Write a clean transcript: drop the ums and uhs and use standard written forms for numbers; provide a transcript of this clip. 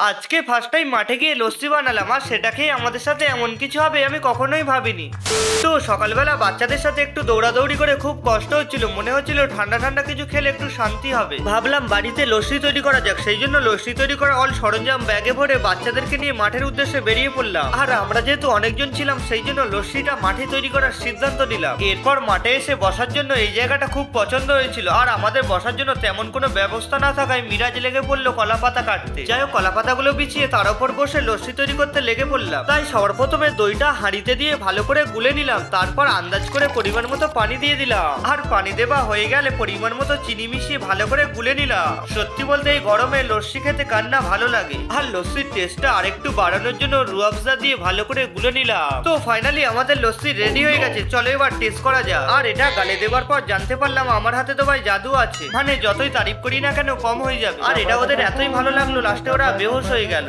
আজকে first time মাঠে গিয়ে লস্যি বানালাম, আর সেটা খেয়ে আমাদের সাথে এমন কিছু হবে আমি কখনোই ভাবিনি। তো সকালবেলা বাচ্চাদের সাথে একটু দৌড়াদৌড়ি করে খুব কষ্ট হচ্ছিল, মনে হচ্ছিল ঠান্ডা ঠান্ডা কিছু খেলে একটু শান্তি হবে। ভাবলাম বাড়িতে লস্যি তৈরি করা যাক, সেই জন্য লস্যি তৈরি করা অল সরঞ্জাম ব্যাগে ভরে বাচ্চাদেরকে নিয়ে মাঠের উদ্দেশ্যে বেরিয়ে পড়লাম। আর আমরা যেহেতু অনেকজন ছিলাম সেই জন্য লস্যিটা মাঠে তৈরি করার সিদ্ধান্ত নিলাম। এরপর মাঠে এসে বসার জন্য এই জায়গাটা খুব পছন্দ হয়েছিল, আর আমাদের বসার জন্য তেমন কোনো ব্যবস্থা না থাকায় মিরাজ লেগে পড়লো কলা পাতা কাটতে। যাই হোক, কলা পাতাগুলো বিছিয়ে তার উপর বসে লস্যি তৈরি করতে লেগে পড়লাম। তাই সবার প্রথমে দইটা হাঁড়িতে দিয়ে ভালো করে গুলে নিলাম, তারপর আন্দাজ করে পরিমাণ মতো পানি দিয়ে দিলাম, আর পানি দেওয়া হয়ে গেলে পরিমাণ মতো চিনি মিশিয়ে ভালো করে গুলে নিলাম। সত্যি বলতে এই গরমে লস্যি খেতে কার না ভালো লাগে, আর লস্যির টেস্টটা আরেকটু বাড়ানোর জন্য রুয়াবজা দিয়ে ভালো করে গুলে নিলাম। তো ফাইনালি আমাদের লস্যি রেডি হয়ে গেছে, চলো এবার টেস্ট করা যাক। আর এটা গালে দেওয়ার পর জানতে পারলাম আমার হাতে তো ভাই জাদু আছে, মানে যতই তারিফ করি না কেন কম হয়ে যাবে। আর এটা ওদের এতই ভালো লাগলো লাস্টে ওরা বেহুশ হয়ে গেল।